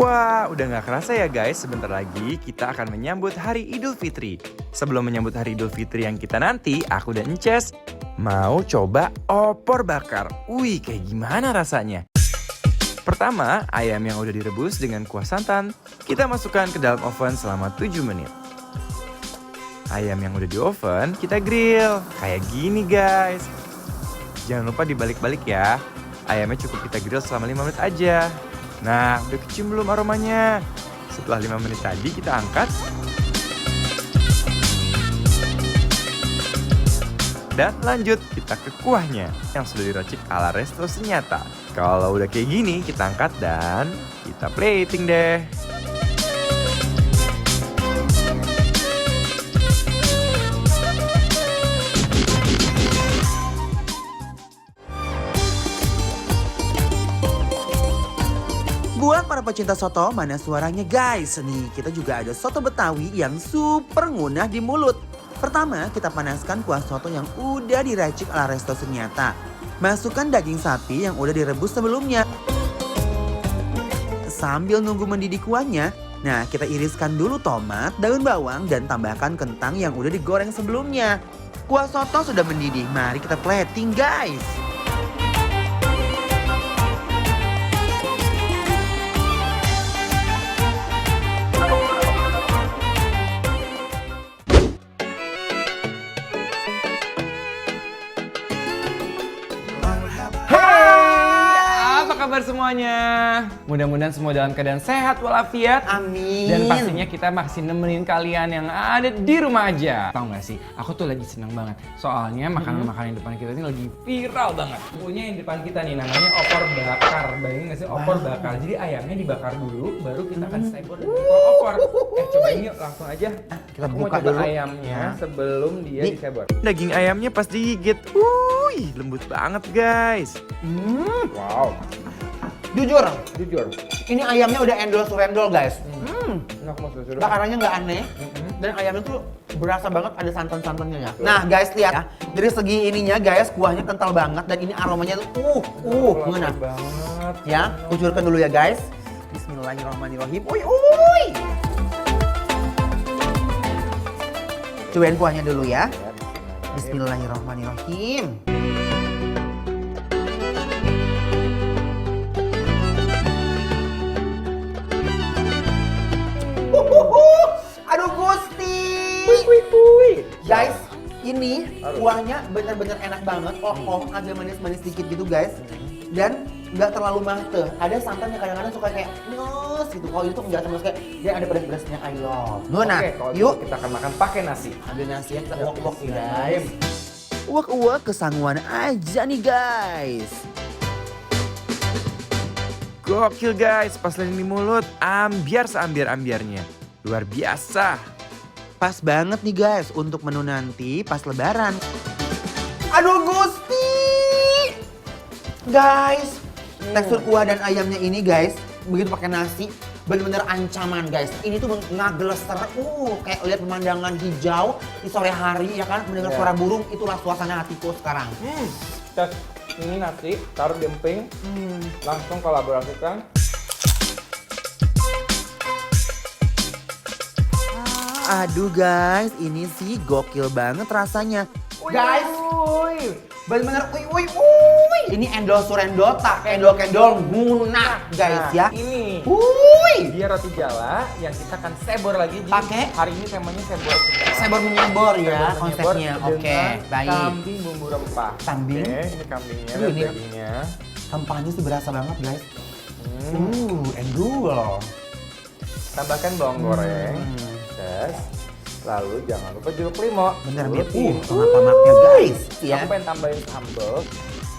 Wah, udah gak kerasa ya guys, sebentar lagi kita akan menyambut Hari Idul Fitri. Sebelum menyambut Hari Idul Fitri yang kita nanti, aku dan Ences mau coba opor bakar. Wih, kayak gimana rasanya? Pertama, ayam yang udah direbus dengan kuah santan, kita masukkan ke dalam oven selama 7 menit. Ayam yang udah di oven, kita grill. Kayak gini guys. Jangan lupa dibalik-balik ya. Ayamnya cukup kita grill selama 5 menit aja. Nah, udah kecium belum aromanya? Setelah 5 menit tadi kita angkat. Dan lanjut kita ke kuahnya yang sudah diracik ala resto senyata. Kalau udah kayak gini kita angkat dan kita plating deh. Buat para pecinta soto, mana suaranya guys? Nih, kita juga ada soto Betawi yang super ngunah di mulut. Pertama, kita panaskan kuah soto yang udah diracik ala resto senyata. Masukkan daging sapi yang udah direbus sebelumnya. Sambil nunggu mendidih kuahnya, nah kita iriskan dulu tomat, daun bawang, dan tambahkan kentang yang udah digoreng sebelumnya. Kuah soto sudah mendidih, mari kita plating guys. Kabar semuanya, mudah-mudahan semua dalam keadaan sehat walafiat. Amin. Dan pastinya kita masih nemenin kalian yang ada di rumah aja. Tahu nggak sih, aku tuh lagi seneng banget. Soalnya makanan-makanan depan kita ini lagi viral banget. Punya yang depan kita nih namanya opor bakar. Bayangin nggak sih opor bakar? Jadi ayamnya dibakar dulu, baru kita akan sebor dan opor. Cobain yuk langsung aja. Kita Aku buka mau coba dulu ayamnya sebelum dia disebor. Daging ayamnya pas digigit, wih lembut banget guys. Wow. Jujur, Ini ini ayamnya udah endol-surendol guys. enak banget. Bakarannya nggak aneh, dan ayamnya tuh berasa banget ada santan-santannya ya. Nah guys lihat ya, dari segi ininya guys, kuahnya kental banget dan ini aromanya tuh mengena banget. ya. Kucurkan dulu ya guys. Bismillahirrahmanirrahim. Uy. Cobain kuahnya dulu ya. Bismillahirrahmanirrahim. Aduh Gusti. Guys, ini kuahnya bener-bener enak banget. Agak manis-manis dikit gitu guys. Dan nggak terlalu mate. Ada santannya kadang-kadang suka kayak nyus gitu. Kalau itu nggak sama sekali. Dia ada pedas-pedasnya I love. Nah, Kalau yuk kita akan makan pakai nasi. ada nasi ya, kita uak-uak guys. Uak-uak kesangguan aja nih guys. Gokil guys, pas lagi di mulut, ambiar seambiar-ambiarnya. Luar biasa. Pas banget nih guys untuk menu nanti pas lebaran. Aduh Gusti. Guys, tekstur kuah dan ayamnya ini guys, begitu pakai nasi, bener-bener ancaman guys. Ini tuh ngaglester, kayak lihat pemandangan hijau di sore hari ya kan, mendengar suara burung, itulah suasana hatiku sekarang. Tes ini nasi, taruh di emping, langsung kolaborasikan. Aduh guys, ini sih gokil banget rasanya. Guys, bener-bener uy. Ini endol surendol tak endol-kendol munah guys ya. Ini Uy. dia roti Jawa yang kita akan sebor lagi. Jadi Pakai? hari ini temanya sebor. Sebor menyebor ya Sebor konsepnya. menyebor Oke, dengan baik. Kambing bumbu rempah. Kambing? Oke, ini kambingnya, Ini dan dia. dagingnya. Rempahnya sih berasa banget guys. Endul. Tambahkan bawang goreng. Tes. Lalu jangan lupa jeruk limau. Bener Jeruk Beb. limau. Tomat-tomatnya guys ya. Aku pengen tambahin sambal.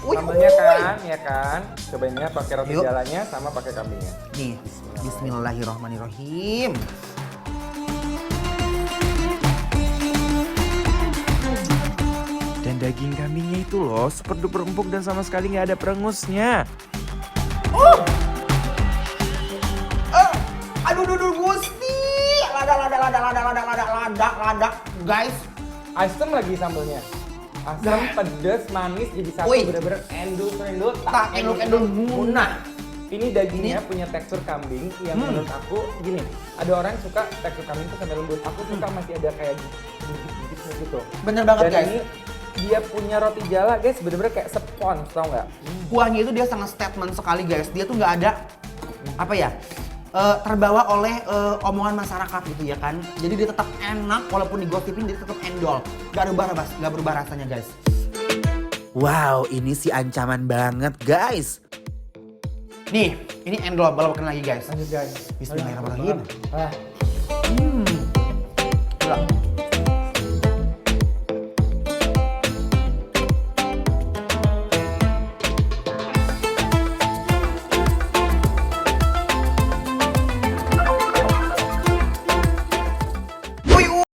Uy, Sambalnya uy. kan, ya kan. Cobainnya pakai roti Yuk. jalanya sama pakai kambingnya. Nih, bismillahirrahmanirrahim. Dan daging kambingnya itu loh super duper empuk dan sama sekali nggak ada perengusnya. Aduh Gusti. Lada. Guys, Asam lagi sambelnya. Asam, pedes, manis jadi satu Wih. bener-bener endul-endul tak endul-endul munah. Ini dagingnya punya tekstur kambing yang menurut aku gini. Ada orang yang suka tekstur kambing itu sampai lembut. Aku suka masih ada kayak bukit-bukitnya gitu. Bener banget Dan guys. ini dia punya roti jala guys, bener-bener kayak spons, tau nggak? Kuahnya itu dia sangat statement sekali guys. Dia tuh nggak ada apa ya, terbawa oleh omongan masyarakat gitu ya kan. Jadi dia tetap enak walaupun digosipin, dia tetap endol. Gak berubah rasanya guys. Wow, ini sih ancaman banget guys. Nih, ini endol balapan lagi guys. Lanjut guys. Bismillahirrahmanirrahim. Ah. Gila.